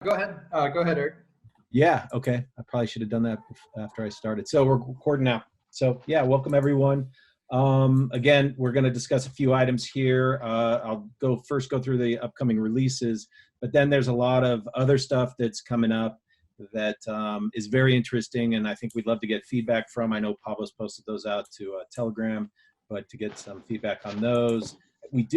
Go ahead. Go ahead, Eric. Yeah, okay. I probably should have done that after I started. So we're recording now. So yeah, welcome everyone. Again, we're going to discuss a few items here. I'll go through the upcoming releases, but then there's a lot of other stuff that's coming up that is very interesting, and I think we'd love to get feedback from. I know Pablo's posted those out to Telegram, but to get some feedback on those.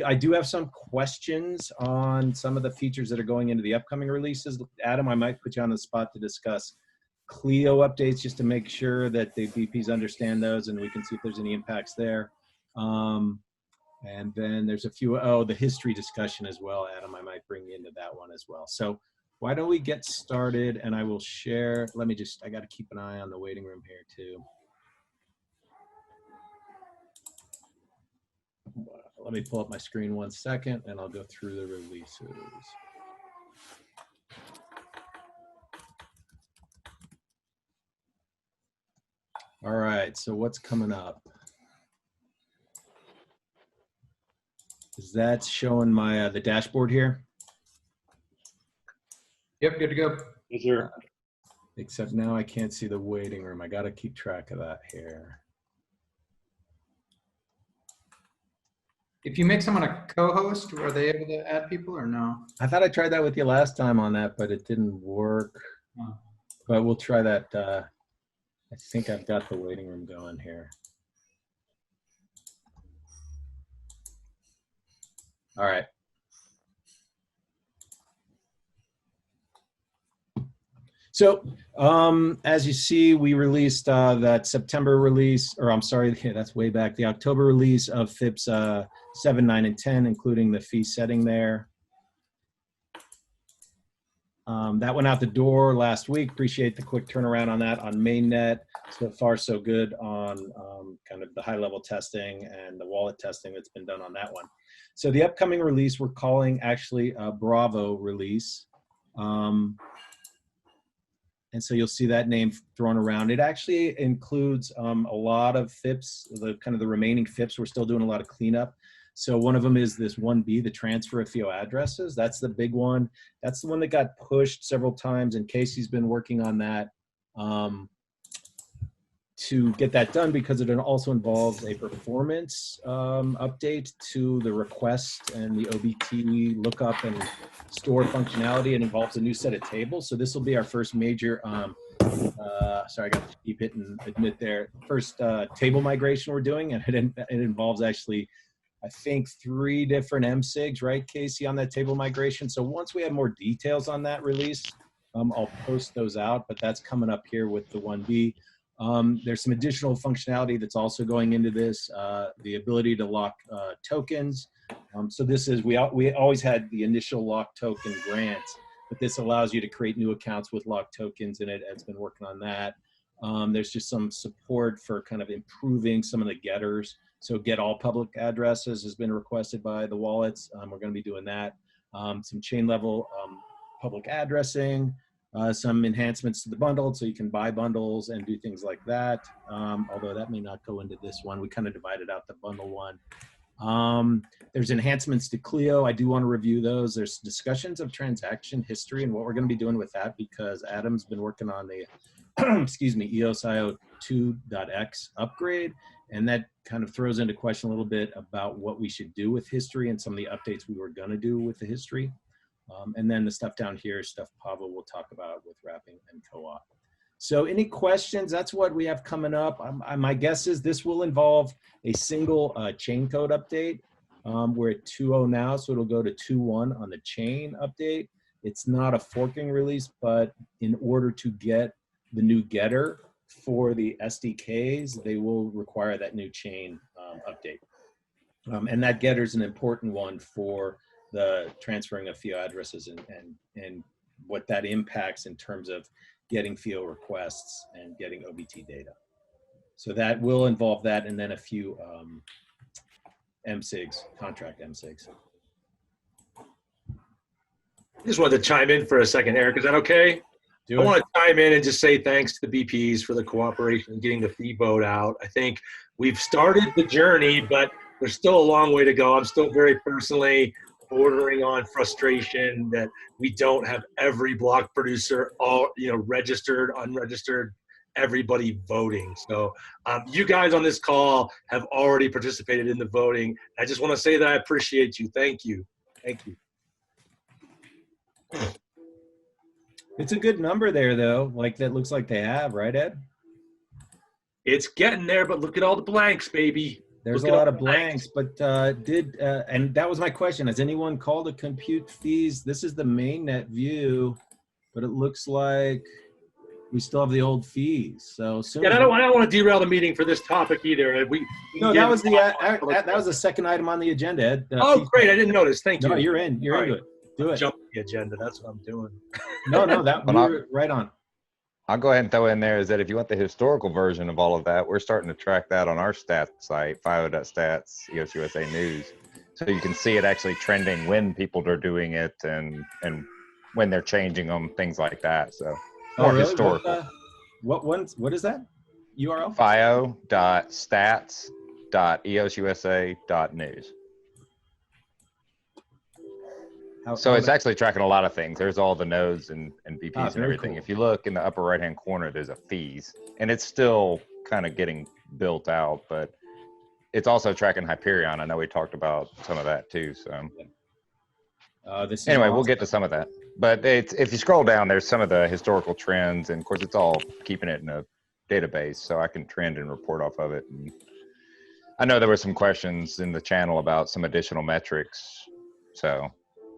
I do have some questions on some of the features that are going into the upcoming releases. Adam, I might put you on the spot to discuss Clio updates just to make sure that the VPs understand those and we can see if there's any impacts there. And then there's a few, the history discussion as well, Adam, I might bring you into that one as well. So why don't we get started, and I will share, I got to keep an eye on the waiting room here too. Let me pull up my screen 1 second and I'll go through the releases. All right, so what's coming up? Is that showing my the dashboard here? Yep, good to go. Yes, sir. Except now I can't see the waiting room. I got to keep track of that here. If you make someone a co-host, are they able to add people or no? I thought I tried that with you last time on that, but it didn't work. Oh. But we'll try that. I think I've got the waiting room going here. All right. So as you see, we released that September release, or I'm sorry, that's way back, the October release of FIPS 7, 9, and 10, including the fee setting there. That went out the door last week. Appreciate the quick turnaround on that on mainnet. So far, so good on kind of the high-level testing and the wallet testing that's been done on that one. So the upcoming release, we're calling actually a Bravo release. And so you'll see that name thrown around. It actually includes a lot of FIPS, the remaining FIPS. We're still doing a lot of cleanup. So one of them is this 1B, the transfer of FIO addresses. That's the big one. That's the one that got pushed several times, and Casey's been working on that to get that done because it also involves a performance update to the request and the OBT lookup and store functionality. It involves a new set of tables. So this will be our first major, sorry, I got to keep hitting admit there. First table migration we're doing, and it involves actually, I think, 3 different MSIGs, right, Casey, on that table migration. So once we have more details on that release, I'll post those out, but that's coming up here with the 1B. There's some additional functionality that's also going into this, the ability to lock tokens. So this is, we always had the initial lock token grant, but this allows you to create new accounts with lock tokens in it. Ed's been working on that. There's just some support for kind of improving some of the getters. So get all public addresses has been requested by the wallets. We're going to be doing that. Some chain level public addressing. Some enhancements to the bundle, so you can buy bundles and do things like that. Although that may not go into this one. We kind of divided out the bundle one. There's enhancements to Clio. I do want to review those. There's discussions of transaction history and what we're going to be doing with that, because Adam's been working on the excuse me, EOS IO 2.x upgrade, and that kind of throws into question a little bit about what we should do with history and some of the updates we were going to do with the history. And then the stuff down here is stuff Pablo will talk about with wrapping and co-op. So any questions? That's what we have coming up. My guess is this will involve a single chain code update. We're at 2.0 now, so it'll go to 2.1 on the chain update. It's not a forking release, but in order to get the new getter for the SDKs, they will require that new chain update. And that getter is an important one for the transferring of FIO addresses and what that impacts in terms of getting FIO requests and getting OBT data. So that will involve that, and then a few MSIGs, contract MSIGs. I just wanted to chime in for a second, Eric. Is that okay? I want to chime in and just say thanks to the BPs for the cooperation in getting the fee vote out. I think we've started the journey, but there's still a long way to go. I'm still very personally bordering on frustration that we don't have every block producer all registered, unregistered, everybody voting. So you guys on this call have already participated in the voting. I just want to say that I appreciate you. Thank you. Thank you. It's a good number there, though. Like, that looks like they have, right, Ed? It's getting there, but look at all the blanks, baby. There's Look a at lot all of the blanks, but and that was my question. Has anyone called to compute fees? This is the mainnet view, but it looks like we still have the old fees. So soon. Yeah, I don't want to derail the meeting for this topic either. No, that was the second item on the agenda, Ed. Oh, great! I didn't notice. Thank you. No, you're in. You're All into right. it. Do it. Jump the agenda. That's what I'm doing. No, that Well, we're right on. I'll go ahead and throw in there is that if you want the historical version of all of that, we're starting to track that on our stats site, FIO.stats, EOS USA News. So you can see it actually trending when people are doing it and when they're changing them, things like that. So more really? historical. What is that URL? FIO.stats.eosusa.news. So it's actually tracking a lot of things. There's all the nodes and BPs and everything. Cool. If you look in the upper right-hand corner, there's a fees, and it's still kind of getting built out, but it's also tracking Hyperion. I know we talked about some of that too. So anyway, we'll get to some of that. But if you scroll down, there's some of the historical trends, and of course, it's all keeping it in a database, so I can trend and report off of it. And I know there were some questions in the channel about some additional metrics, so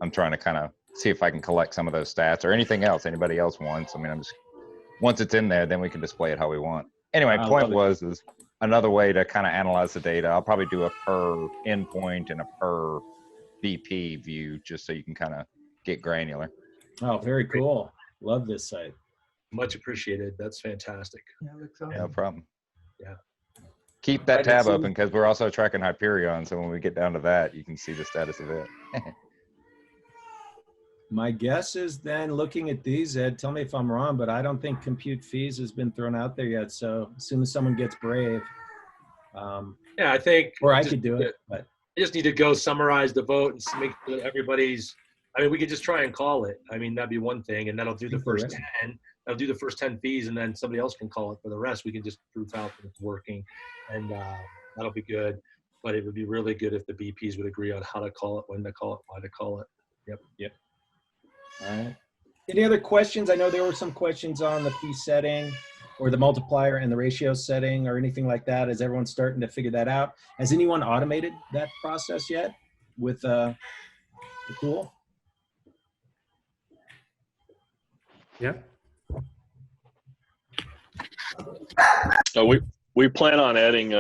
I'm trying to kind of see if I can collect some of those stats or anything else anybody else wants. I mean, once it's in there, then we can display it how we want. Anyway, point is another way to kind of analyze the data. I'll probably do a per endpoint and a per BP view just so you can kind of get granular. Oh, very cool. Love this site. Much appreciated. That's fantastic. Yeah, looks awesome. No problem. Yeah. Keep that tab open because we're also tracking Hyperion. So when we get down to that, you can see the status of it. My guess is then looking at these, Ed, tell me if I'm wrong, but I don't think compute fees has been thrown out there yet. So as soon as someone gets brave, Yeah, I think. or I could do it, but I just need to go summarize the vote and make sure that everybody's. I mean, we could just try and call it. I mean, that'd be one thing, and that'll do the first 10. That'll do the first 10 fees, and then somebody else can call it for the rest. We can just prove out that it's working, and that'll be good. But it would be really good if the BPs would agree on how to call it, when to call it, why to call it. Yep. all right. Any other questions? I know there were some questions on the fee setting or the multiplier and the ratio setting or anything like that. Is everyone starting to figure that out? Has anyone automated that process yet with the tool? Yeah. We plan on adding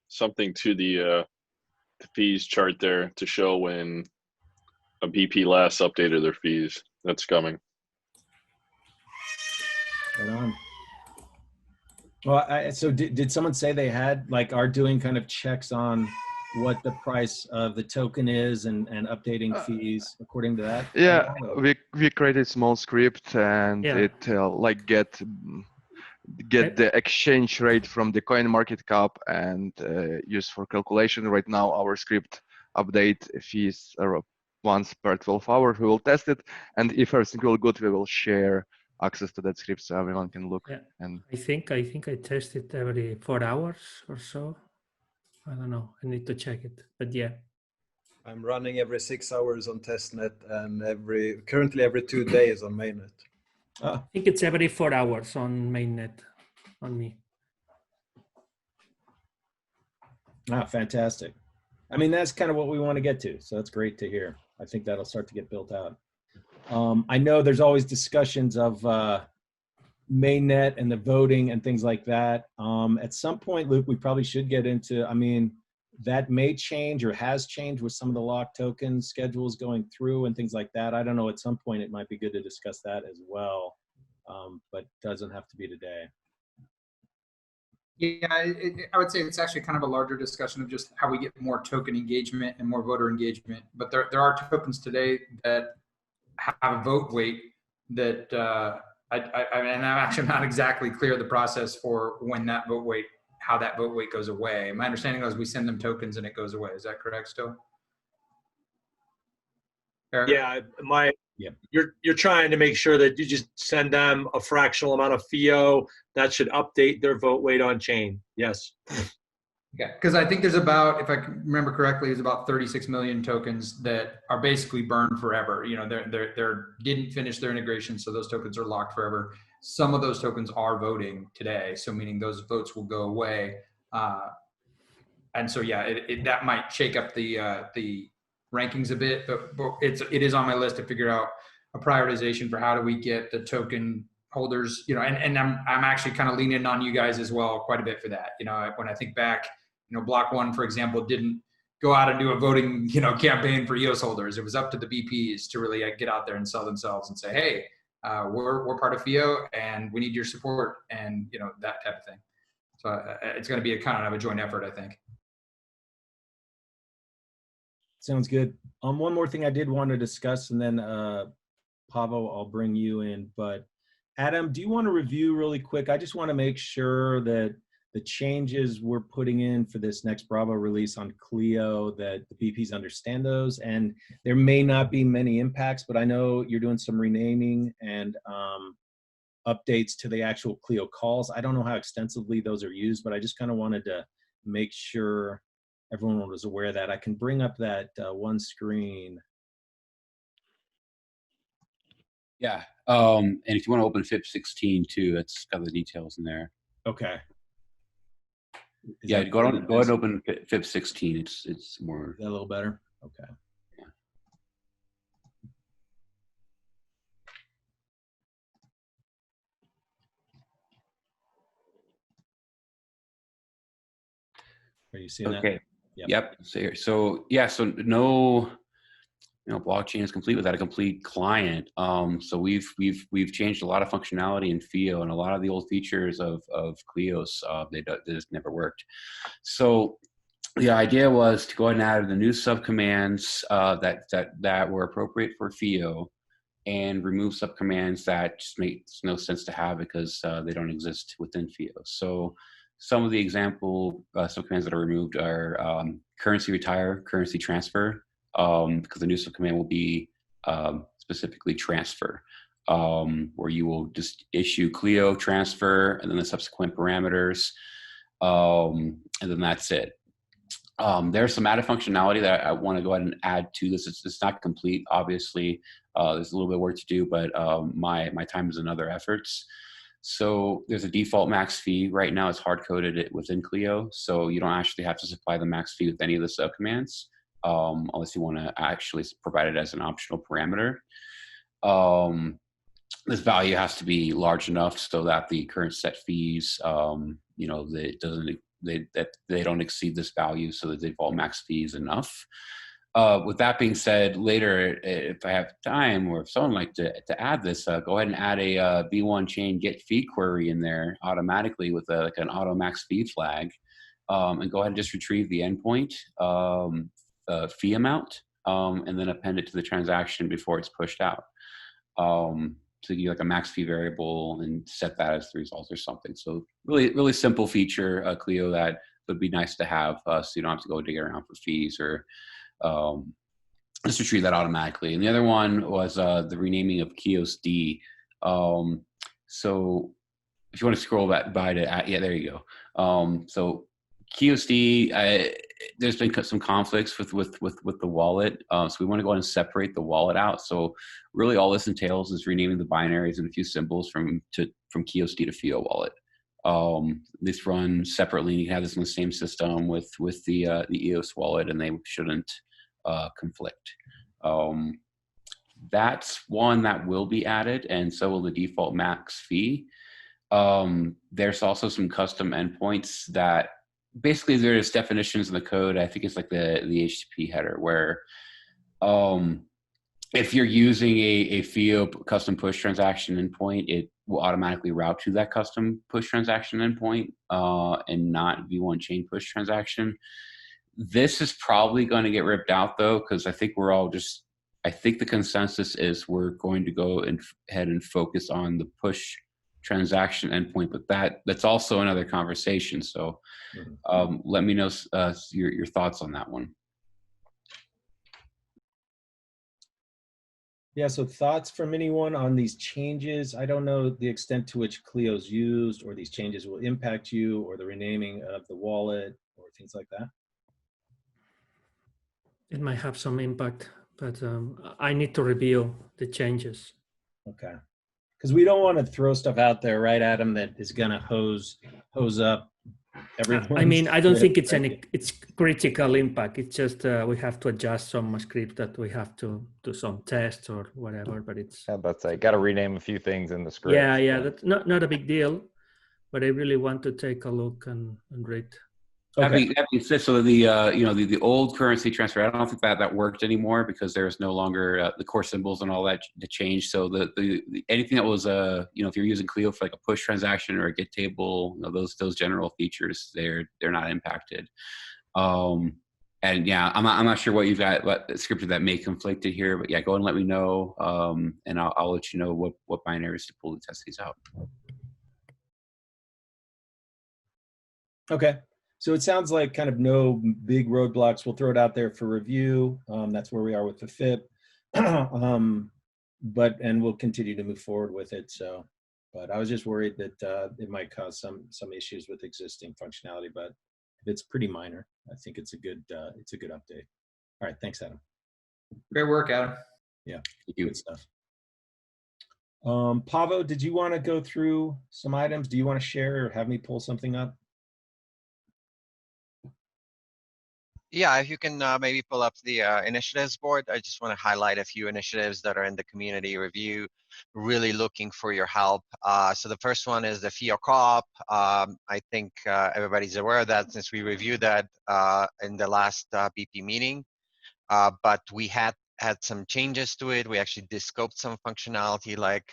something to the fees chart there to show when a BP last updated their fees. That's coming. Right on. Well, so did someone say they had are doing kind of checks on what the price of the token is and updating fees according to that? Yeah, we created small script and it get the exchange rate from the coin market cap and use for calculation. Right now, our script update fees are once per 12 hours. We will test it, and if everything will good, we will share access to that script so everyone can look. Yeah. And I think I test it every 4 hours or so. I don't know. I need to check it, but yeah. I'm running every 6 hours on testnet and currently every 2 days on mainnet. I think it's every 4 hours on mainnet on me. Fantastic. I mean, that's kind of what we want to get to. So that's great to hear. I think that'll start to get built out. I know there's always discussions of mainnet and the voting and things like that. At some point, Luke, we probably should get into, I mean, that may change or has changed with some of the lock token schedules going through and things like that. I don't know, at some point it might be good to discuss that as well, but doesn't have to be today. Yeah, I would say it's actually kind of a larger discussion of just how we get more token engagement and more voter engagement. But there are tokens today that have a vote weight that I'm actually not exactly clear the process for when that vote weight, how that vote weight goes away. My understanding is we send them tokens and it goes away. Is that correct still? Eric? Yeah, Yep. you're trying to make sure that you just send them a fractional amount of FIO that should update their vote weight on chain. Yes. Yeah, because I think there's about, if I can remember correctly, there's about 36 million tokens that are basically burned forever. You know, they're didn't finish their integration, so those tokens are locked forever. Some of those tokens are voting today, so meaning those votes will go away. And so yeah, that might shake up the rankings a bit, but it is on my list to figure out a prioritization for how do we get the token holders, you know, and I'm actually kind of leaning on you guys as well quite a bit for that. You know, when I think back, you know, Block One, for example, didn't go out and do a voting, you know, campaign for EOS holders. It was up to the BPs to really get out there and sell themselves and say, hey, we're part of FIO and we need your support, and you know, that type of thing. So it's going to be a kind of a joint effort, I think. Sounds good. One more thing I did want to discuss, and then Pavo, I'll bring you in. But Adam, do you want to review really quick? I just want to make sure that the changes we're putting in for this next Bravo release on Clio, that the BPs understand those. And there may not be many impacts, but I know you're doing some renaming and updates to the actual Clio calls. I don't know how extensively those are used, but I just kind of wanted to make sure everyone was aware of that. I can bring up that one screen. Yeah, and if you want to open FIP16 too, it's got the details in there. Okay. Yeah, go ahead and open FIP16. It's more. Is that a little better? Okay. Yeah. Are you seeing that? Okay. Yep. So yeah. So no. You know, blockchain is complete without a complete client. So we've changed a lot of functionality in FIO, and a lot of the old features of Clios they just never worked. So the idea was to go ahead and add the new subcommands that were appropriate for FIO, and remove subcommands that just makes no sense to have because they don't exist within FIO. So some of the example subcommands that are removed are currency retire, currency transfer. Because the new subcommand will be specifically transfer, where you will just issue Clio transfer and then the subsequent parameters, and then that's it. There's some added functionality that I want to go ahead and add to this. It's not complete, obviously. There's a little bit of work to do, but my time is in other efforts. So there's a default max fee. Right now it's hard-coded it within Clio, so you don't actually have to supply the max fee with any of the subcommands. Unless you want to actually provide it as an optional parameter. This value has to be large enough so that the current set fees, you know, they don't exceed this value, so the default max fee is enough. With that being said, later, if I have time or if someone would like to add this, go ahead and add a V1 chain get fee query in there automatically with like an auto max fee flag, and go ahead and just retrieve the endpoint fee amount, and then append it to the transaction before it's pushed out. So you like a max fee variable and set that as the result or something. So really simple feature, Clio, that would be nice to have, so you don't have to go dig around for fees or just retrieve that automatically. And the other one was the renaming of Kios D. So if you want to scroll back by to, yeah, there you go. So Kios D, there's been some conflicts with the wallet, so we want to go ahead and separate the wallet out. So really, all this entails is renaming the binaries and a few symbols from Kios D to FIO wallet. This run separately. You have this in the same system with the EOS wallet, and they shouldn't conflict. That's one that will be added, and so will the default max fee. There's also some custom endpoints that. Basically, there's definitions in the code. I think it's like the HTTP header where if you're using a FIO custom push transaction endpoint, it will automatically route to that custom push transaction endpoint and not V1 chain push transaction. This is probably going to get ripped out though, because I think I think the consensus is we're going to go ahead and focus on the push transaction endpoint, but that's also another conversation. So let me know your thoughts on that one. Yeah, so thoughts from anyone on these changes? I don't know the extent to which Clio's used, or these changes will impact you, or the renaming of the wallet, or things like that. It might have some impact, but I need to review the changes. Okay. Because we don't want to throw stuff out there, right, Adam, that is going to hose up everyone. I mean, I don't think it's critical impact. It's just we have to adjust some script that we have to do some tests or whatever. But it's. How about say, got to rename a few things in the script. Yeah, that's not a big deal, but I really want to take a look and read. Okay. That being said, so the old currency transfer, I don't think that worked anymore because there's no longer the core symbols and all that to change. So the anything that was if you're using Clio for like a push transaction or a get table, those general features, they're not impacted. And yeah, I'm not sure what you've got, what scripted that may conflict it here, but yeah, go and let me know, and I'll let you know what binaries to pull to test these out. Okay. So it sounds like kind of no big roadblocks. We'll throw it out there for review. That's where we are with the FIP. And we'll continue to move forward with it. So, but I was just worried that it might cause some issues with existing functionality, but it's pretty minor. I think it's a good update. All right, thanks, Adam. Great work, Adam. Yeah, good stuff. Pavo, did you want to go through some items? Do you want to share or have me pull something up? Yeah, if you can maybe pull up the initiatives board. I just want to highlight a few initiatives that are in the community review, really looking for your help. So the first one is the FIO co-op. I think everybody's aware of that since we reviewed that in the last BP meeting, but we had some changes to it. We actually descoped some functionality like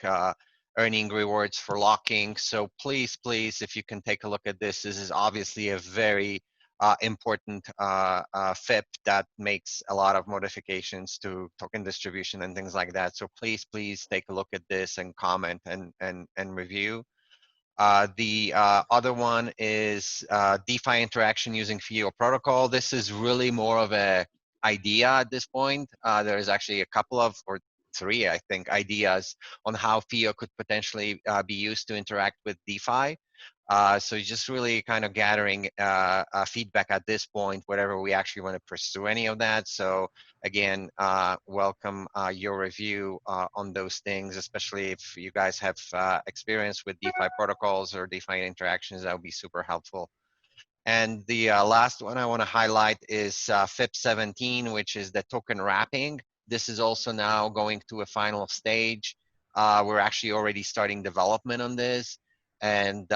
earning rewards for locking. So please, if you can take a look at this, this is obviously a very important FIP that makes a lot of modifications to token distribution and things like that. So please take a look at this and comment and review. The other one is DeFi interaction using FIO Protocol. This is really more of a idea at this point. There is actually a couple of, or three, I think, ideas on how FIO could potentially be used to interact with DeFi. So just really kind of gathering feedback at this point, whatever we actually want to pursue any of that. So again, welcome your review on those things, especially if you guys have experience with DeFi protocols or DeFi interactions. That would be super helpful. And the last one I want to highlight is FIP 17, which is the token wrapping. This is also now going to a final stage. We're actually already starting development on this, and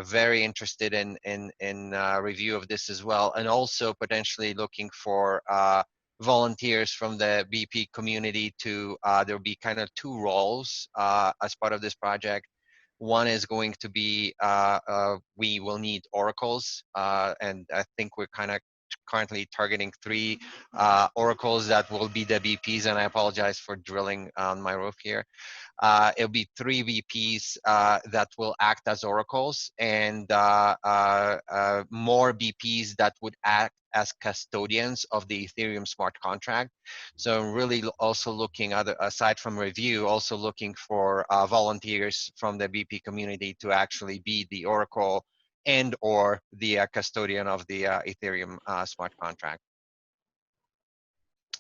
very interested in review of this as well, and also potentially looking for volunteers from the BP community to there'll be kind of two roles as part of this project. One is going to be we will need oracles, and I think we're kind of currently targeting 3 oracles that will be the BPs, and I apologize for drilling on my roof here. It'll be 3 VPs that will act as oracles, and more BPs that would act as custodians of the Ethereum smart contract. So really also looking at, aside from review, also looking for volunteers from the BP community to actually be the oracle and or the custodian of the Ethereum smart contract.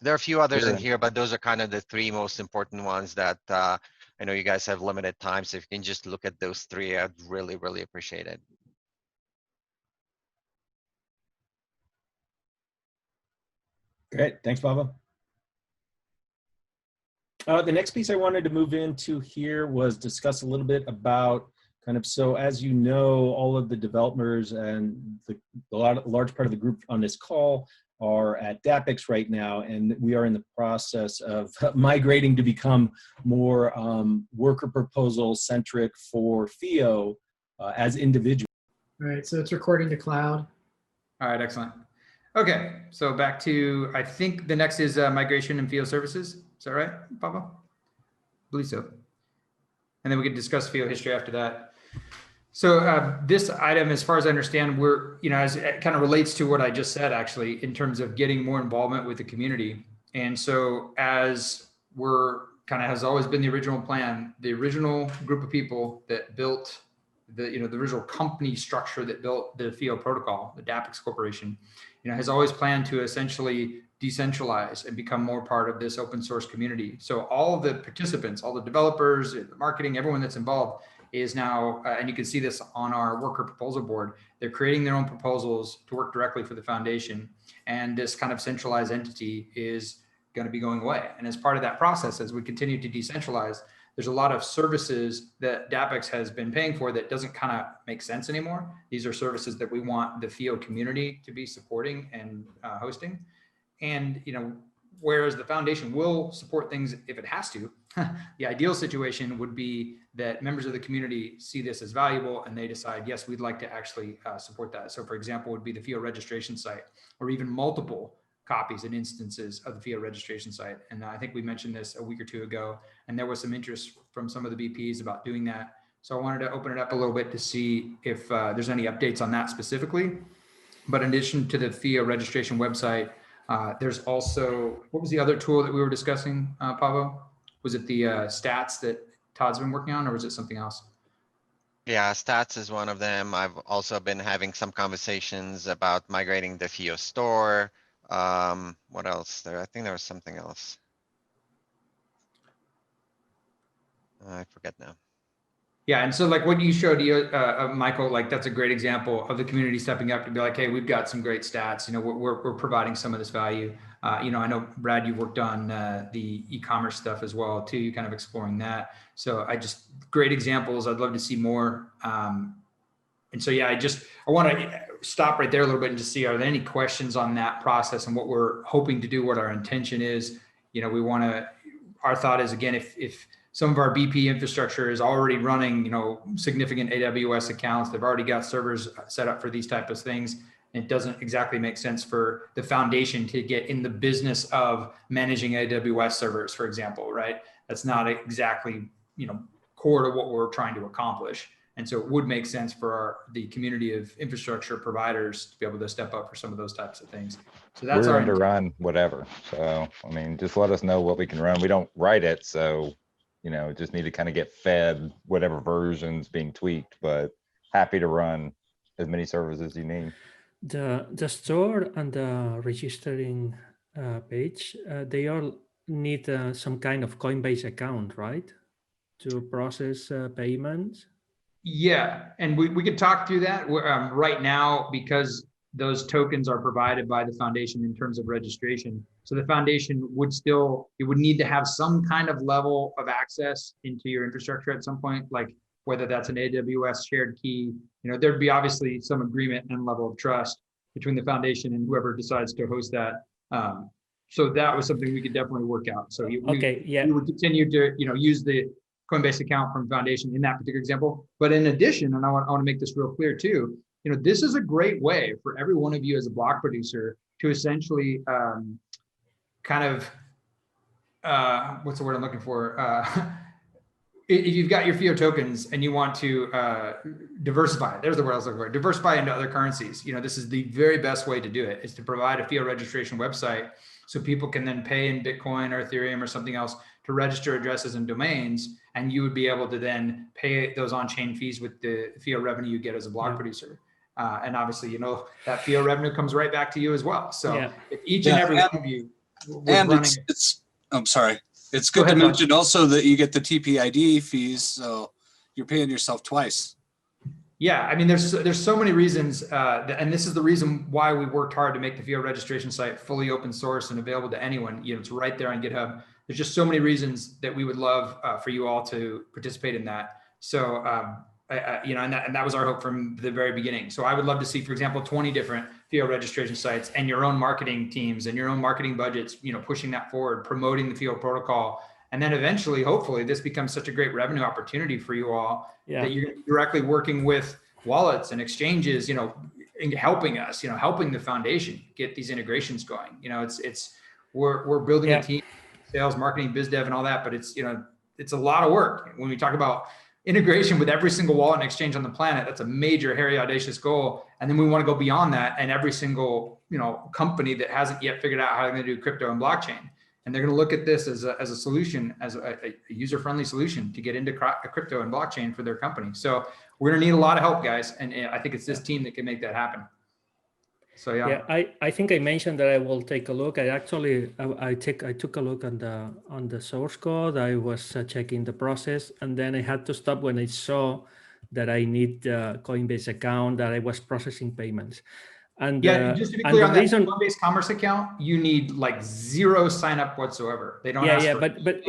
There are a few others in here, but those are kind of the 3 most important ones that I know you guys have limited time. So if you can just look at those 3, I'd really, really appreciate it. Great, thanks, Pablo. The next piece I wanted to move into here was discuss a little bit about kind of, so as you know, all of the developers and the large part of the group on this call are at DAPX right now, and we are in the process of migrating to become more worker proposal centric for FIO as individuals. All right, so it's recording to cloud. All right, excellent. Okay, so back to, I think the next is migration and FIO services. Is that right, Pablo? I believe so. And then we can discuss FIO history after that. So this item, as far as I understand, we're, as it kind of relates to what I just said, actually, in terms of getting more involvement with the community. And so as we're kind of has always been the original plan. The original group of people that built the original company structure that built the FIO protocol, the DAPX Corporation, has always planned to essentially decentralize and become more part of this open source community. So all of the participants, all the developers, the marketing, everyone that's involved is now, and you can see this on our worker proposal board, they're creating their own proposals to work directly for the foundation. And this kind of centralized entity is going to be going away. And as part of that process, as we continue to decentralize, there's a lot of services that DAPX has been paying for that doesn't kind of make sense anymore. These are services that we want the FIO community to be supporting and hosting. And, whereas the foundation will support things if it has to, the ideal situation would be that members of the community see this as valuable and they decide, yes, we'd like to actually support that. So for example, would be the FIO registration site, or even multiple copies and instances of the FIO registration site. And I think we mentioned this a week or two ago, and there was some interest from some of the BPs about doing that. So I wanted to open it up a little bit to see if there's any updates on that specifically. But in addition to the FIO registration website, there's also, what was the other tool that we were discussing, Pavo? Was it the stats that Todd's been working on, or was it something else? Yeah, stats is one of them. I've also been having some conversations about migrating the FIO store. What else there? I think there was something else. I forget now. Yeah, and so like what you showed, Michael, like that's a great example of the community stepping up to be like, hey, we've got some great stats. We're providing some of this value. I know Brad, you worked on the e-commerce stuff as well too. You kind of exploring that. So great examples. I'd love to see more. And so yeah, I want to stop right there a little bit and just see, are there any questions on that process and what we're hoping to do, what our intention is. Our thought is, again, if some of our BP infrastructure is already running, significant AWS accounts, they've already got servers set up for these type of things. It doesn't exactly make sense for the foundation to get in the business of managing AWS servers, for example, right? That's not exactly, core to what we're trying to accomplish. And so it would make sense for the community of infrastructure providers to be able to step up for some of those types of things. So that's we're our going to run whatever. So, just let us know what we can run. We don't write it. So, just need to kind of get fed whatever version's being tweaked, but happy to run as many servers as you need. The store and the registering page, they all need some kind of Coinbase account, right? To process payments. Yeah, and we could talk through that right now, because those tokens are provided by the foundation in terms of registration. So the foundation would need to have some kind of level of access into your infrastructure at some point, like whether that's an AWS shared key. There'd be obviously some agreement and level of trust between the foundation and whoever decides to host that. So that was something we could definitely work out. So we would continue to use the Coinbase account from foundation in that particular example. But in addition, and I want to make this real clear too, this is a great way for every one of you as a block producer to essentially what's the word I'm looking for? If you've got your FIO tokens and you want to diversify, there's the word I was looking for, diversify into other currencies. This is the very best way to do it, is to provide a FIO registration website so people can then pay in Bitcoin or Ethereum or something else to register addresses and domains, and you would be able to then pay those on-chain fees with the FIO revenue you get as a block producer. And obviously, that FIO revenue comes right back to you as well. So if each and every one of you I'm sorry. It's good to mention also that you get the TPID fees, so you're paying yourself twice. Yeah, there's so many reasons, and this is the reason why we worked hard to make the FIO registration site fully open source and available to anyone. It's right there on GitHub. There's just so many reasons that we would love for you all to participate in that. So, and that was our hope from the very beginning. So I would love to see, for example, 20 different FIO registration sites and your own marketing teams and your own marketing budgets, pushing that forward, promoting the FIO protocol. And then eventually, hopefully, this becomes such a great revenue opportunity for you all that you're directly working with wallets and exchanges, helping us, helping the foundation get these integrations going. We're building a team, sales, marketing, biz dev, and all that, but it's a lot of work. When we talk about integration with every single wallet and exchange on the planet, that's a major, hairy, audacious goal. And then we want to go beyond that, and every single company that hasn't yet figured out how they're going to do crypto and blockchain. and they're going to look at this as a solution, as a user-friendly solution to get into crypto and blockchain for their company. So we're going to need a lot of help, guys, and I think it's this team that can make that happen. So yeah, I think I mentioned that I will take a look. I took a look on the source code. I was checking the process, and then I had to stop when I saw that I need a Coinbase account, that I was processing payments. And yeah, just to be clear on that Coinbase Commerce account, you need like 0 sign up whatsoever. They don't ask for but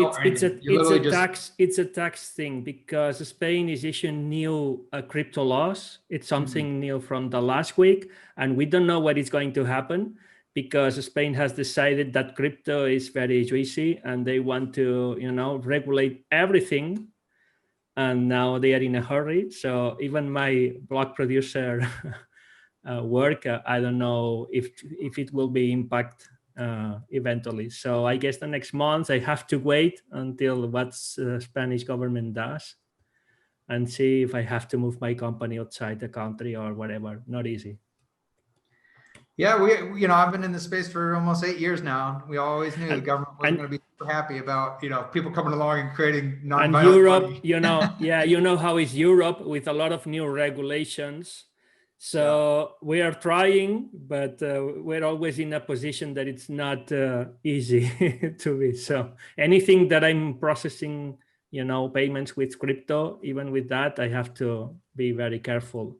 it's a tax thing, because Spain is issuing new crypto laws. It's something new from the last week, and we don't know what is going to happen, because Spain has decided that crypto is very juicy and they want to, regulate everything. And now they are in a hurry. So even my block producer work, I don't know if it will be impact eventually. So I guess the next month I have to wait until what Spanish government does, and see if I have to move my company outside the country or whatever. Not easy. Yeah, I've been in this space for almost 8 years now. We always knew the government wasn't going to be super happy about, people coming along and creating non-violent And Europe, money. how is Europe with a lot of new regulations. So we are trying, but we're always in a position that it's not easy to be. So anything that I'm processing, payments with crypto, even with that, I have to be very careful.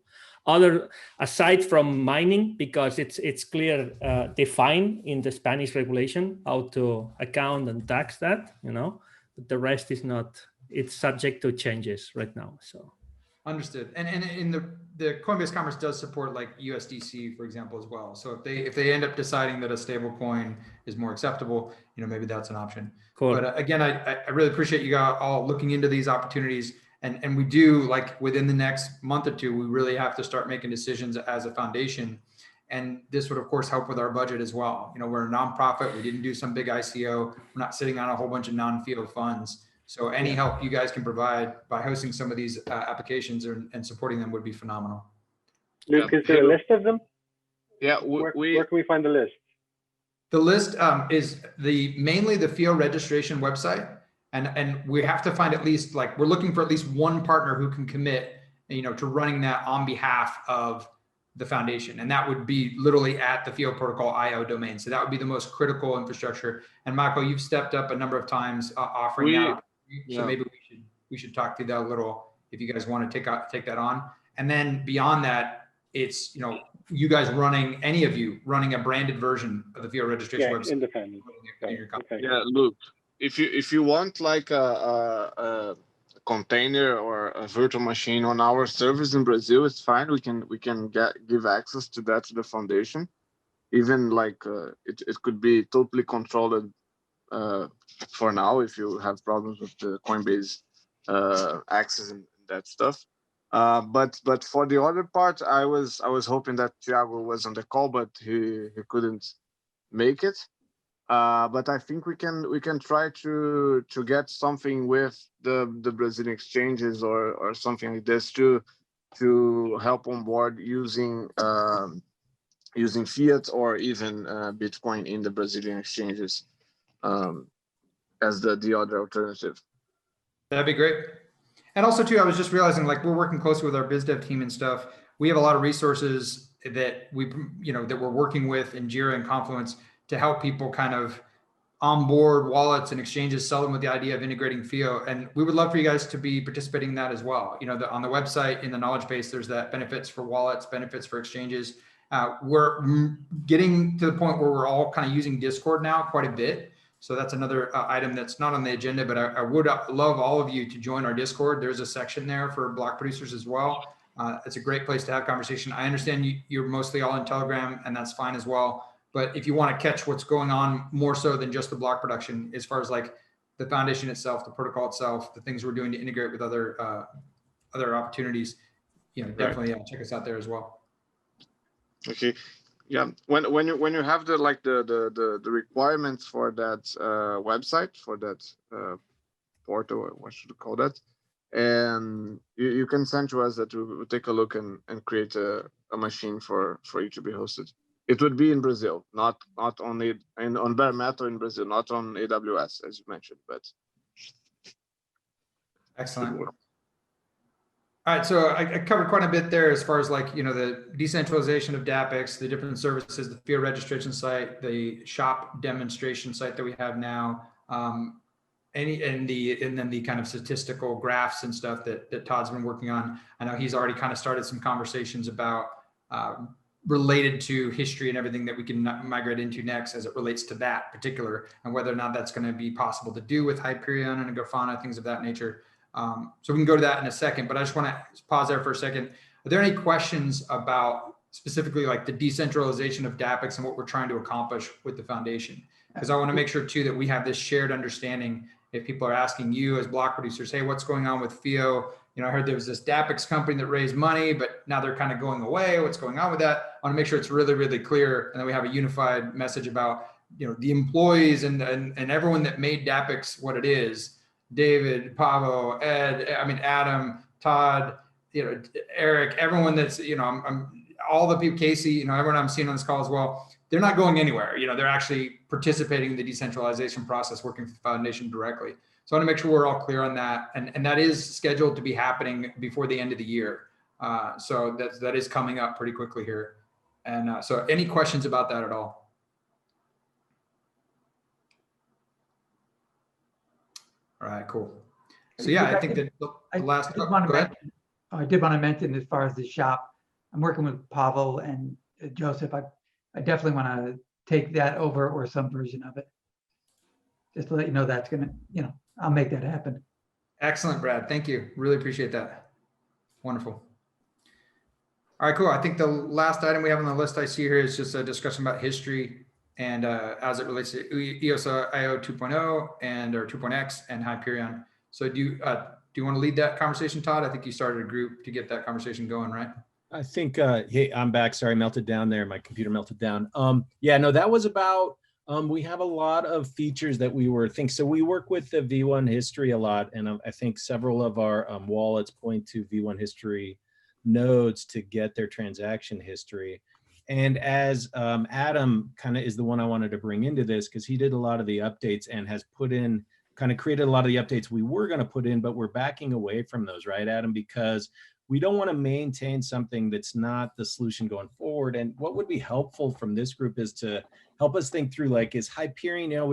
Aside from mining, because it's clear, defined in the Spanish regulation how to account and tax that, but the rest is not. It's subject to changes right now. So. Understood. And in the Coinbase Commerce does support like USDC, for example, as well. So if they end up deciding that a stable coin is more acceptable, maybe that's an option. Cool. But again, I really appreciate you guys all looking into these opportunities. And we do, like, within the next month or two, we really have to start making decisions as a foundation. And this would, of course, help with our budget as well. We're a nonprofit. We didn't do some big ICO. We're not sitting on a whole bunch of non-FIO funds. So any help you guys can provide by hosting some of these applications and supporting them would be phenomenal. Luke, is there a list of them? Yeah, where can we find the list? The list is mainly the FIO registration website. And we have to find at least, we're looking for at least one partner who can commit, to running that on behalf of the foundation. And that would be literally at the FIO Protocol IO domain. So that would be the most critical infrastructure. And Michael, you've stepped up a number of times offering that. So maybe we should talk through that a little if you guys want to take that on. And then beyond that, it's, you guys any of you running a branded version of the FIO registration website. Independent. Yeah, look, if you want like a container or a virtual machine on our servers in Brazil, it's fine. We can give access to that to the foundation. Even it could be totally controlled for now if you have problems with the Coinbase access and that stuff. But for the other part, I was hoping that Thiago was on the call, but he couldn't make it. But I think we can try to get something with the Brazilian exchanges or something like this to help on board using fiat or even Bitcoin in the Brazilian exchanges as the other alternative. That'd be great. And also too, I was just realizing, we're working closely with our biz dev team and stuff. We have a lot of resources that that we're working with in Jira and Confluence to help people kind of onboard wallets and exchanges, sell them with the idea of integrating FIO. And we would love for you guys to be participating in that as well. On the website, in the knowledge base, there's that benefits for wallets, benefits for exchanges. We're getting to the point where we're all kind of using Discord now quite a bit. So that's another item that's not on the agenda, but I would love all of you to join our Discord. There's a section there for block producers as well. It's a great place to have conversation. I understand you're mostly all in Telegram, and that's fine as well. But if you want to catch what's going on more so than just the block production, as far as the foundation itself, the protocol itself, the things we're doing to integrate with other opportunities, definitely check us out there as well. Okay. Yeah, when you have the requirements for that website, for that portal, what should we call that, and you can send to us that we'll take a look and create a machine for you to be hosted. it would be in Brazil, not only on bare metal in Brazil, not on AWS as you mentioned, but. Excellent. All right, so I covered quite a bit there as far as like, you know, the decentralization of DAPX, the different services, the FIO registration site, the shop demonstration site that we have now, and then the kind of statistical graphs and stuff that Todd's been working on. I know he's already kind of started some conversations about related to history and everything that we can migrate into next as it relates to that particular, and whether or not that's going to be possible to do with Hyperion and Grafana, things of that nature. So we can go to that in a second, but I just want to pause there for a second. Are there any questions about specifically like the decentralization of DAPX and what we're trying to accomplish with the foundation? Because I want to make sure too that we have this shared understanding. If people are asking you as block producers, hey, what's going on with FIO? You know, I heard there was this DAPX company that raised money, but now they're kind of going away. What's going on with that? I want to make sure it's really, really clear, and that we have a unified message about, you know, the employees and everyone that made DAPX what it is. David, Pavo, Ed, I mean, Adam, Todd, you know, Eric, everyone that's, you know, I'm all the people, Casey, you know, everyone I'm seeing on this call as well, they're not going anywhere. You know, they're actually participating in the decentralization process, working for the foundation directly. So I want to make sure we're all clear on that. And that is scheduled to be happening before the end of the year. So that is coming up pretty quickly here. And so any questions about that at all? All right, cool. So yeah, I think that the last, I did want to mention as far as the shop, I'm working with Pavel and Joseph. I definitely want to take that over or some version of it. Just to let you know that's going to, you know, I'll make that happen. Excellent, Brad. Thank you. Really appreciate that. Wonderful. All right, cool. I think the last item we have on the list I see here is just a discussion about history and as it relates to EOS IO 2.0 and or 2.x and Hyperion. So do you want to lead that conversation, Todd? I think you started a group to get that conversation going, right? I think, hey, I'm back. Sorry, melted down there. My computer melted down. Yeah, no, that was about, we have a lot of features that we were thinking. So we work with the V1 history a lot. And I think several of our wallets point to V1 history nodes to get their transaction history. And as Adam kind of is the one I wanted to bring into this, because he did a lot of the updates and has put in, kind of created a lot of the updates we were going to put in, but we're backing away from those, right, Adam? Because we don't want to maintain something that's not the solution going forward. And what would be helpful from this group is to help us think through, like, is Hyperion, you know,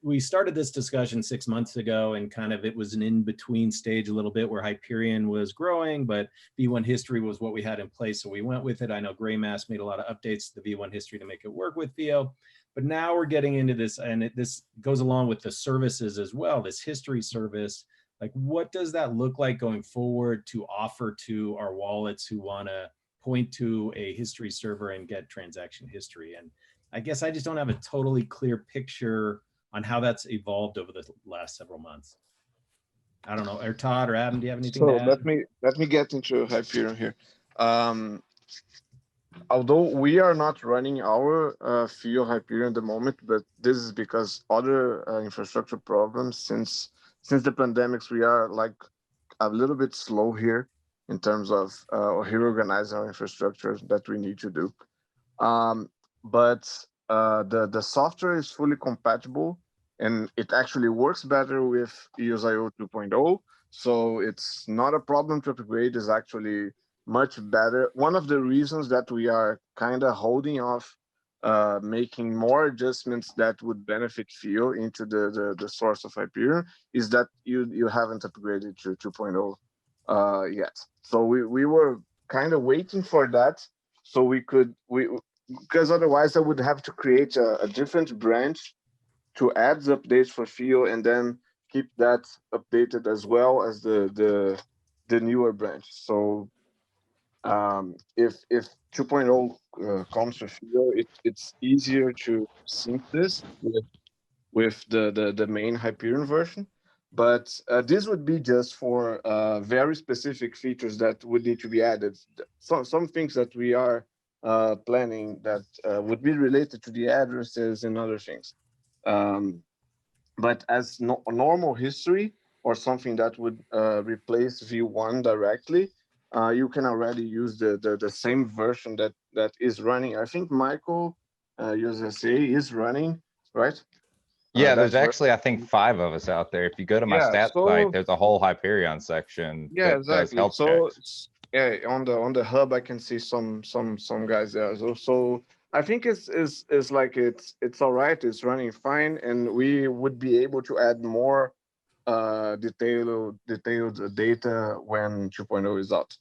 we started this discussion 6 months ago, and kind of it was an in-between stage a little bit where Hyperion was growing, but V1 history was what we had in place, so we went with it. I know Graymass made a lot of updates to the V1 history to make it work with FIO, but now we're getting into this, and this goes along with the services as well, this history service. Like, what does that look like going forward to offer to our wallets who want to point to a history server and get transaction history? And I guess I just don't have a totally clear picture on how that's evolved over the last several months. I don't know, or Todd or Adam, do you have anything to add? Let me get into Hyperion here. Although we are not running our FIO Hyperion at the moment, but this is because other infrastructure problems. Since the pandemics, we are like a little bit slow here in terms of reorganizing our infrastructure that we need to do. But the software is fully compatible, and it actually works better with EOS IO 2.0. So it's not a problem to upgrade. It's actually much better. One of the reasons that we are kind of holding off making more adjustments that would benefit FIO into the source of Hyperion is that you haven't upgraded to 2.0 yet. So we were kind of waiting for that, so because otherwise I would have to create a different branch to add the updates for FIO and then keep that updated as well as the newer branch. So if 2.0 comes to FIO, it's easier to sync this with the main Hyperion version. But this would be just for very specific features that would need to be added. Some things that we are planning that would be related to the addresses and other things. But as normal history or something that would replace V1 directly, you can already use the same version that is running. I think Michael USA is running, right? Yeah, That there's actually, I think, 5 of us out there. If you go to my yeah, stat site, there's a whole Hyperion section yeah, that does exactly. health So checks. yeah, on the hub, I can see some guys there. So I think it's like it's all right. It's running fine, and we would be able to add more detailed data when 2.0 is out.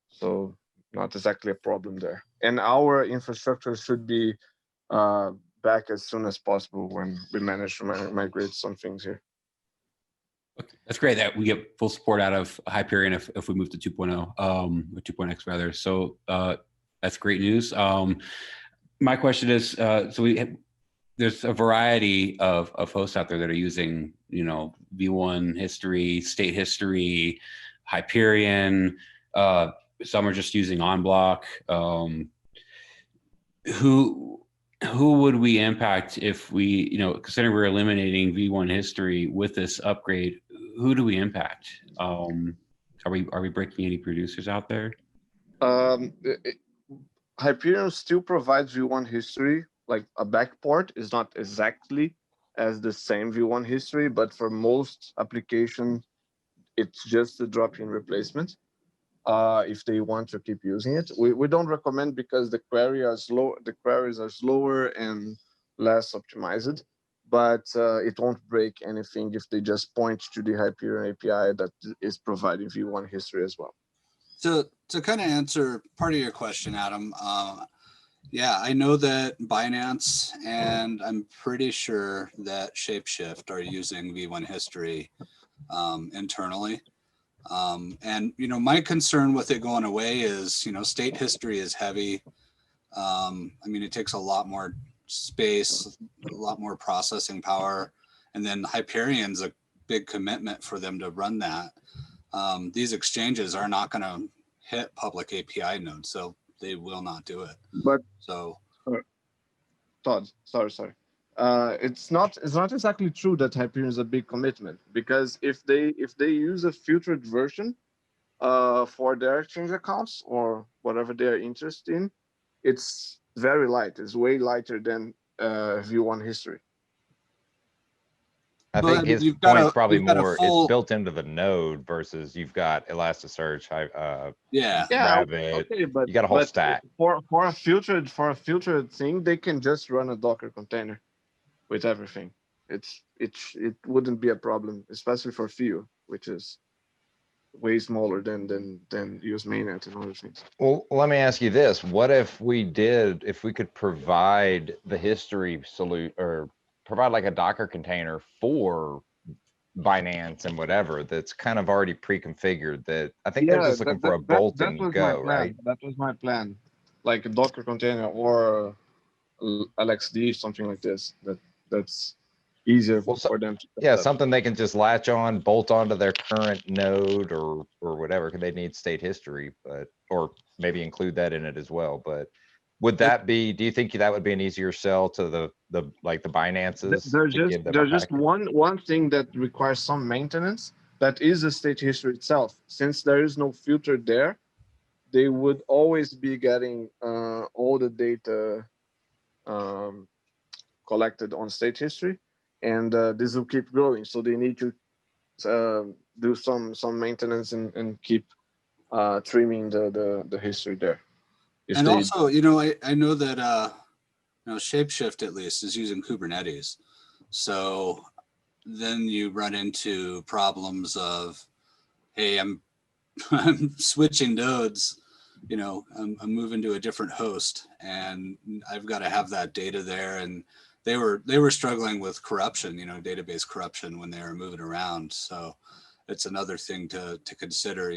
So not exactly a problem there. And our infrastructure should be back as soon as possible when we manage to migrate some things here. That's great that we get full support out of Hyperion if we move to 2.0, or 2.x rather. So that's great news. My question is, there's a variety of hosts out there that are using, V1 history, state history, Hyperion. Some are just using OnBlock. Who would we impact if we, considering we're eliminating V1 history with this upgrade? Who do we impact? Are we breaking any producers out there? Hyperion still provides V1 history, like a backport is not exactly as the same V1 history, but for most applications, it's just a drop-in replacement. If they want to keep using it, we don't recommend because the queries are slower and less optimized. But it won't break anything if they just point to the Hyperion API that is providing V1 history as well. So to kind of answer part of your question, Adam, yeah, I know that Binance and I'm pretty sure that Shapeshift are using V1 history internally. And, my concern with it going away is, state history is heavy. It takes a lot more space, a lot more processing power. And then Hyperion's a big commitment for them to run that. These exchanges are not going to hit public API nodes, so they will not do it. But so, Todd, sorry. It's not exactly true that Hyperion is a big commitment, because if they use a filtered version for their exchange accounts or whatever they're interested in, it's very light. It's way lighter than V1 history. I think his point is probably more it's built into the node versus you've got Elasticsearch, Rabbit. Okay, but you got a whole stack. For a filtered thing, they can just run a Docker container with everything. It wouldn't be a problem, especially for FIO, which is way smaller than use mainnet and other things. Well, let me ask you this: what if we could provide the history or provide like a Docker container for Binance and whatever that's kind of already pre-configured? That I think they're just looking for a bolt and go, right? That was my plan, like a Docker container or LXD, something like this. That's easier for them to yeah, something they can just latch on, bolt onto their current node or whatever. They need state history, or maybe include that in it as well. But would that be? Do you think that would be an easier sell to the Binances? There's just one thing that requires some maintenance. That is the state history itself. Since there is no filter there, they would always be getting all the data collected on state history, and this will keep growing. So they need to do some maintenance and keep trimming the history there. And also, I know that Shapeshift at least is using Kubernetes, so then you run into problems of, hey, I'm switching nodes. I'm moving to a different host, and I've got to have that data there. And they were struggling with corruption, database corruption when they were moving around. So it's another thing to consider.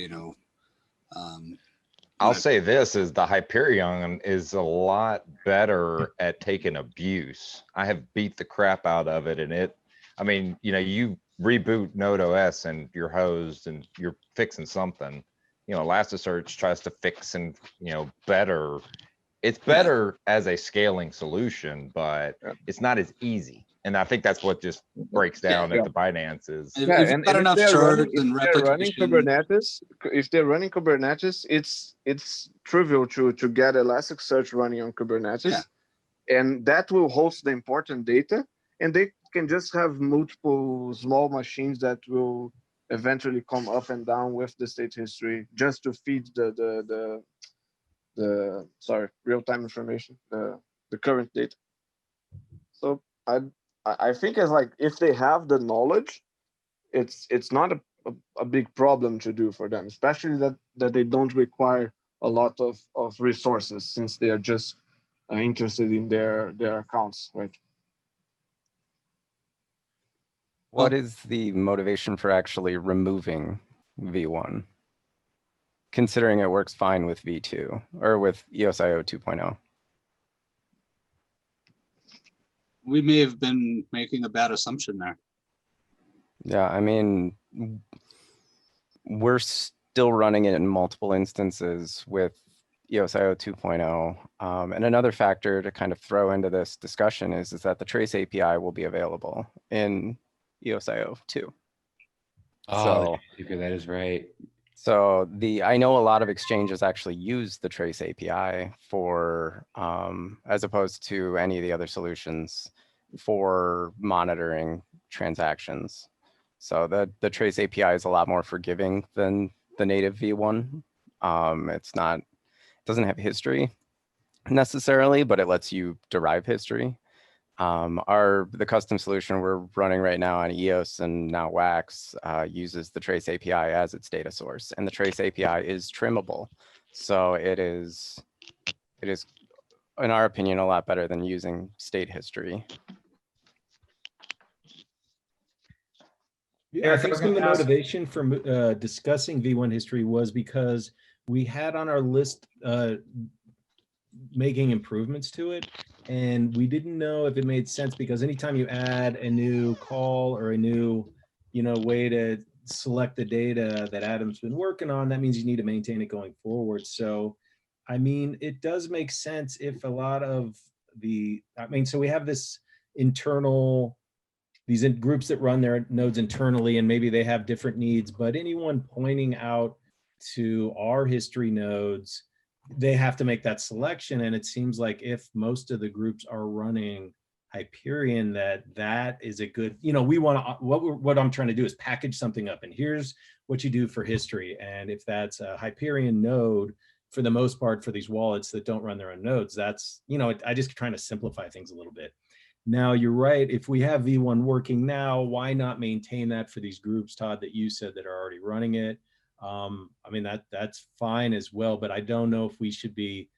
I'll say this is the Hyperion is a lot better at taking abuse. I have beat the crap out of it, and you reboot Node OS and you're hosed and you're fixing something. Elasticsearch tries to fix and better. It's better as a scaling solution, but it's not as easy. And I think that's what just breaks down at the Binance is. If they're running Kubernetes, it's trivial to get Elasticsearch running on Kubernetes, and that will host the important data, and they can just have multiple small machines that will eventually come up and down with the state history just to feed the real-time information, the current data. So I think it's like if they have the knowledge, it's not a big problem to do for them, especially that they don't require a lot of resources since they are just interested in their accounts, right? What is the motivation for actually removing V1, considering it works fine with V2 or with EOSIO 2.0? We may have been making a bad assumption there. Yeah, I mean, we're still running it in multiple instances with EOSIO 2.0. And another factor to kind of throw into this discussion is that the trace API will be available in EOSIO 2. Oh, that is right. So I know a lot of exchanges actually use the trace API for, as opposed to any of the other solutions for monitoring transactions. So the trace API is a lot more forgiving than the native V1. It doesn't have history necessarily, but it lets you derive history. The custom solution we're running right now on EOS and now Wax uses the trace API as its data source, and the trace API is trimmable. So it is, in our opinion, a lot better than using state history. Yeah, I think some of the motivation for discussing V1 history was because we had on our list making improvements to it, and we didn't know if it made sense because anytime you add a new call or a new, way to select the data that Adam's been working on, that means you need to maintain it going forward. So, I mean, it does make sense if a lot of so we have these groups that run their nodes internally, and maybe they have different needs, but anyone pointing out to our history nodes, they have to make that selection. And it seems like if most of the groups are running Hyperion, that is a good, we want to, what I'm trying to do is package something up, and here's what you do for history. And if that's a Hyperion node, for the most part, for these wallets that don't run their own nodes, that's, I just trying to simplify things a little bit. Now, you're right. If we have V1 working now, why not maintain that for these groups, Todd, that you said that are already running it? I mean, that's fine as well, but I don't know if we should be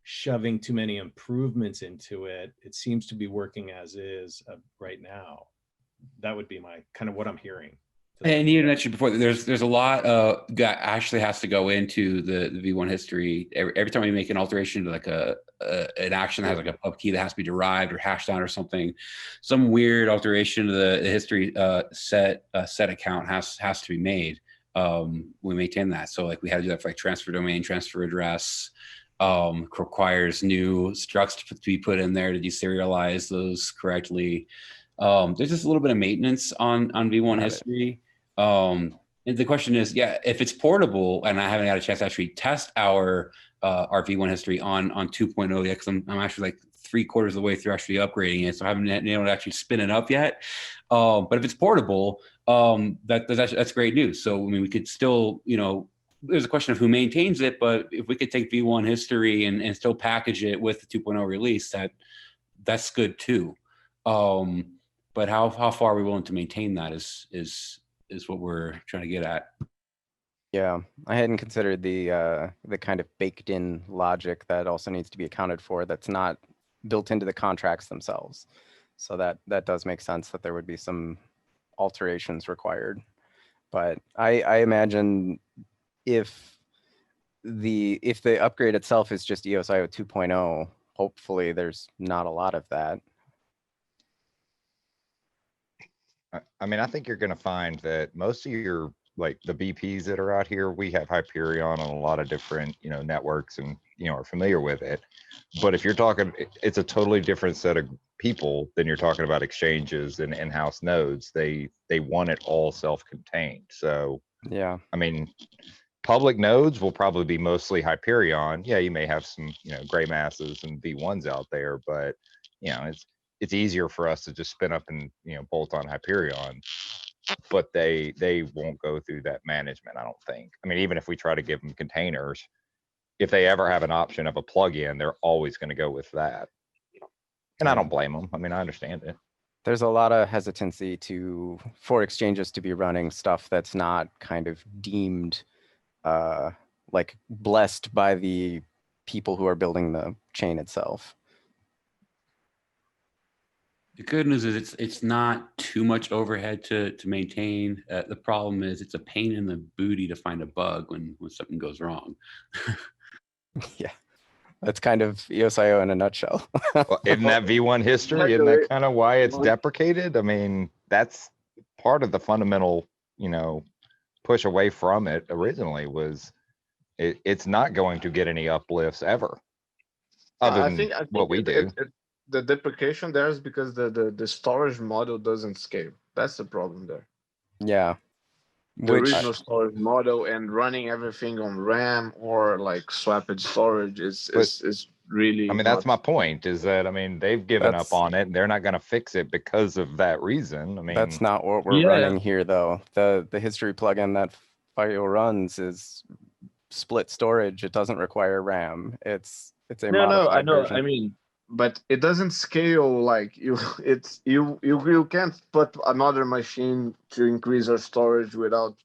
shoving too many improvements into it. It seems to be working as is right now. That would be my kind of what I'm hearing. And you mentioned before that there's a lot that actually has to go into the V1 history. Every time we make an alteration to like an action that has like a pub key that has to be derived or hashed down or something, some weird alteration to the history set account has to be made. We maintain that. So like we had to do that for like transfer domain, transfer address, requires new structs to be put in there to deserialize those correctly. There's just a little bit of maintenance on V1 history. And the question is, if it's portable, and I haven't had a chance to actually test our V1 history on 2.0 yet, because I'm actually like 3/4 of the way through actually upgrading it, so I haven't been able to actually spin it up yet. But if it's portable, that's great news. So I mean, we could still, there's a question of who maintains it, but if we could take V1 history and still package it with the 2.0 release, that's good too. But how far are we willing to maintain that is what we're trying to get at. Yeah, I hadn't considered the kind of baked in logic that also needs to be accounted for that's not built into the contracts themselves. So that does make sense that there would be some alterations required. But I imagine if the upgrade itself is just EOSIO 2.0, hopefully there's not a lot of that. I mean, I think you're going to find that most of your, like the BPs that are out here, we have Hyperion on a lot of different, networks and, are familiar with it. But if you're talking, it's a totally different set of people, then you're talking about exchanges and in-house nodes. They want it all self-contained. So Yeah. I mean, public nodes will probably be mostly Hyperion. Yeah, you may have some, gray masses and V1s out there, but it's easier for us to just spin up and bolt on Hyperion. But they won't go through that management, I don't think. I mean, even if we try to give them containers, if they ever have an option of a plugin, they're always going to go with that. And I don't blame them. I mean, I understand it. There's a lot of hesitancy for exchanges to be running stuff that's not kind of deemed like blessed by the people who are building the chain itself. The good news is it's not too much overhead to maintain. The problem is it's a pain in the booty to find a bug when something goes wrong. Yeah, that's kind of EOS.io in a nutshell. Well, isn't that V1 history? Isn't that kind of why it's deprecated? I mean, that's part of the fundamental, push away from it originally was it's not going to get any uplifts ever, other than what we do. The deprecation there is because the storage model doesn't scale. That's the problem there. Yeah. The original storage model and running everything on RAM or like swapped storage is really. I mean, that's my point. Is that they've given up on it and they're not going to fix it because of that reason. I mean, that's not what we're running here, though. The history plugin that FIO runs is split storage. It doesn't require RAM. It's a modified version. I mean, but it doesn't scale like you. You can't put another machine to increase our storage without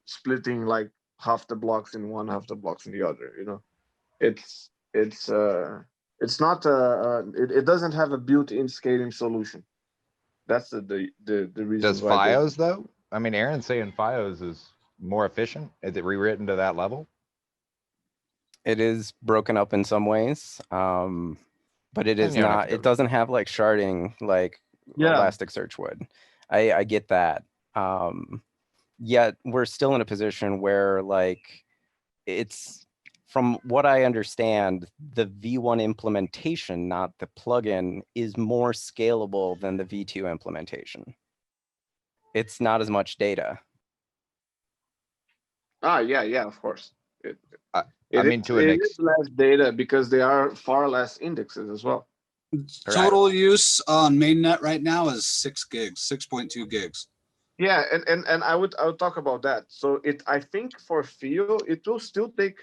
splitting like half the blocks in one, half the blocks in the other. It's not it doesn't have a built-in scaling solution. That's the reason. Does FIOS though? I mean, Aaron's saying FIOS is more efficient. Is it rewritten to that level? It is broken up in some ways, but it is not. It doesn't have like sharding like Elasticsearch would. I get that. Yet we're still in a position where like it's, from what I understand, the V1 implementation, not the plugin, is more scalable than the V2 implementation. It's not as much data. Yeah, of course. It is less data because there are far less indexes as well. Total use on mainnet right now is 6 gigs, 6.2 gigs. Yeah, and I would talk about that. So I think for FIO it will still take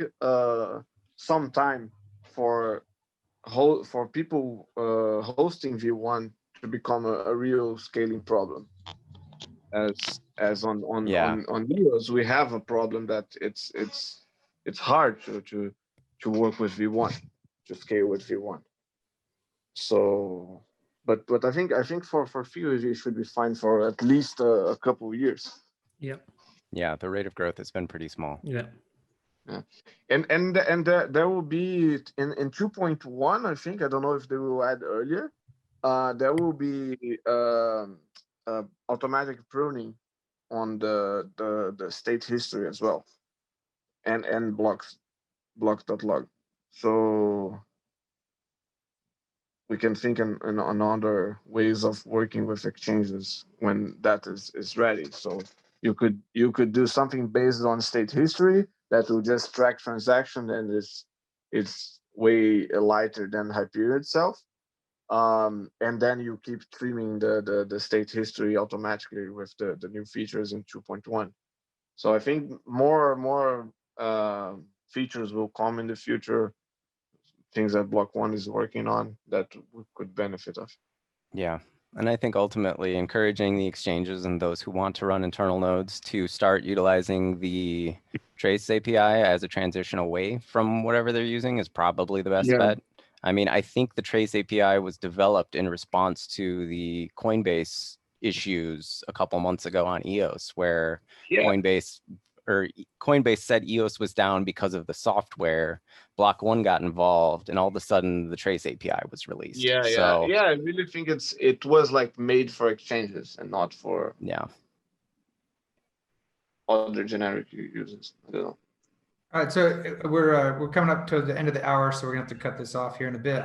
some time for people hosting V1 to become a real scaling problem. As on EOS, we have a problem that it's hard to work with V1, to scale with V1. So, but I think for FIO it should be fine for at least a couple of years. Yeah. Yeah, the rate of growth has been pretty small. Yeah. Yeah, and there will be in 2.1. I think, I don't know if they will add earlier. There will be automatic pruning on the state history as well, and blocks.log. So we can think on other ways of working with exchanges when that is ready. So you could do something based on state history that will just track transaction, and it's way lighter than Hyperion itself. And then you keep trimming the state history automatically with the new features in 2.1. So I think more features will come in the future, things that Block One is working on that we could benefit of. Yeah, and I think ultimately encouraging the exchanges and those who want to run internal nodes to start utilizing the Trace API as a transition away from whatever they're using is probably the best bet. I mean, I think the Trace API was developed in response to the Coinbase issues a couple months ago on EOS, where Coinbase said EOS was down because of the software. Block One got involved, and all of a sudden the Trace API was released. Yeah. I really think it was like made for exchanges and not for other generic users. I don't know. All right, so we're coming up to the end of the hour, so we're gonna have to cut this off here in a bit.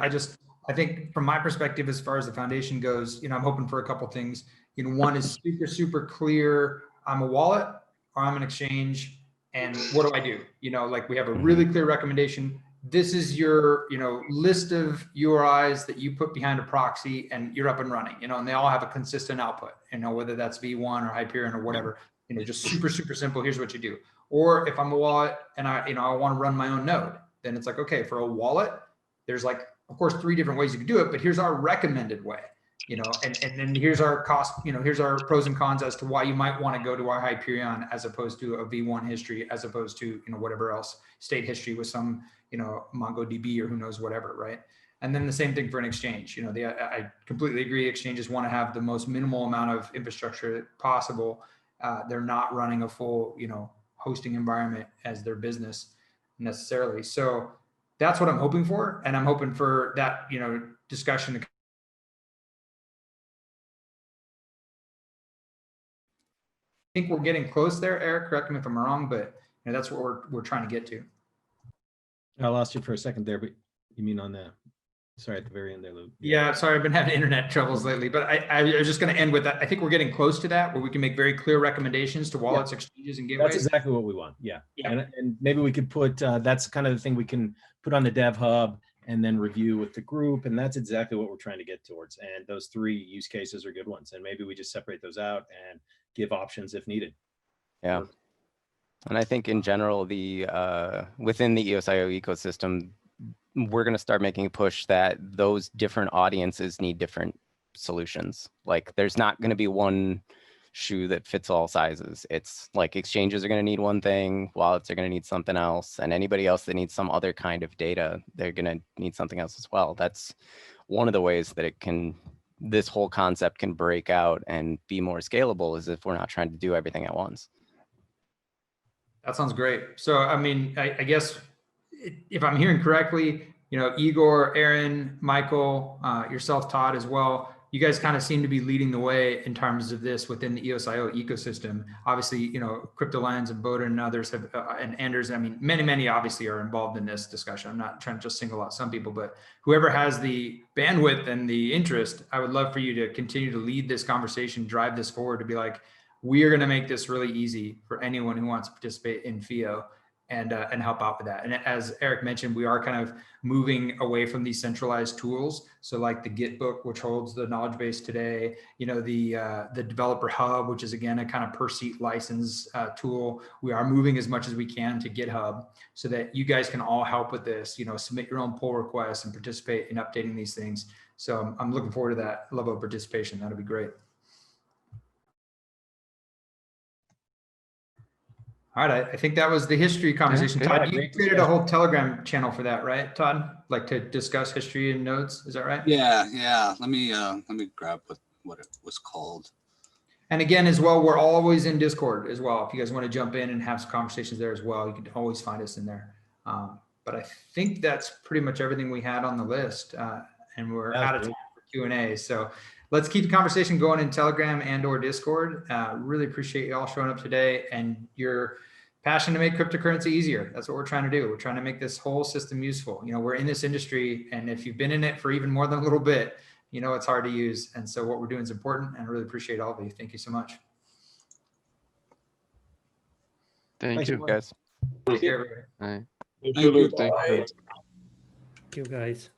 I think from my perspective, as far as the foundation goes, I'm hoping for a couple things. One is super clear. I'm a wallet or I'm an exchange, and what do I do? Like we have a really clear recommendation. This is your, list of URIs that you put behind a proxy, and you're up and running. And they all have a consistent output. Whether that's V1 or Hyperion or whatever. Just super simple. Here's what you do. Or if I'm a wallet and I want to run my own node, then it's like, okay, for a wallet, there's like, of course, 3 different ways you can do it, but here's our recommended way, and then here's our cost, here's our pros and cons as to why you might want to go to our Hyperion as opposed to a V1 history, as opposed to, whatever else, state history with some, MongoDB or who knows whatever, right? And then the same thing for an exchange. I completely agree. Exchanges want to have the most minimal amount of infrastructure possible. They're not running a full, hosting environment as their business necessarily. So that's what I'm hoping for. And I'm hoping for that, discussion to. I think we're getting close there, Eric, correct me if I'm wrong, but that's what we're trying to get to. I lost you for a second there, but you mean on the, sorry, at the very end there, Luke. Yeah, sorry, I've been having internet troubles lately, but I was just going to end with that. I think we're getting close to that, where we can make very clear recommendations to wallets, exchanges, and gateways. That's exactly what we want. Yeah. And maybe we could put, that's kind of the thing we can put on the Dev Hub and then review with the group. And that's exactly what we're trying to get towards. And those 3 use cases are good ones. And maybe we just separate those out and give options if needed. Yeah. And I think in general, within the EOSIO ecosystem, we're going to start making a push that those different audiences need different solutions. Like there's not going to be one shoe that fits all sizes. It's like exchanges are going to need one thing, wallets are going to need something else, and anybody else that needs some other kind of data, they're going to need something else as well. That's one of the ways that this whole concept can break out and be more scalable, is if we're not trying to do everything at once. That sounds great. So, I guess if I'm hearing correctly, Igor, Aaron, Michael, yourself, Todd, as well, you guys kind of seem to be leading the way in terms of this within the EOSIO ecosystem. Obviously, CryptoLens and Boda and others have, and Anders, many obviously are involved in this discussion. I'm not trying to just single out some people, but whoever has the bandwidth and the interest, I would love for you to continue to lead this conversation, drive this forward, to be like, we are going to make this really easy for anyone who wants to participate in FIO and help out with that. And as Eric mentioned, we are kind of moving away from these centralized tools. So like the Git book, which holds the knowledge base today, the developer hub, which is again, a kind of per seat license tool. We are moving as much as we can to GitHub so that you guys can all help with this, submit your own pull requests and participate in updating these things. So I'm looking forward to that level of participation. That'll be great. All right, I think that was the history conversation. Yeah, Todd, you created a whole Telegram channel for that, right, Todd? Like to discuss history and nodes, is that right? Yeah. Let me grab what it was called. And again, as well, we're always in Discord as well. If you guys want to jump in and have some conversations there as well, you can always find us in there. But I think that's pretty much everything we had on the list, and we're out of time for Q&A. So let's keep the conversation going in Telegram and/or Discord. Really appreciate you all showing up today and your passion to make cryptocurrency easier. That's what we're trying to do. We're trying to make this whole system useful. We're in this industry, and if you've been in it for even more than a little bit, it's hard to use. And so what we're doing is important, and I really appreciate all of you. Thank you so much. Thank you, guys. Take care, everybody. Bye. Thank you. Thank you, guys.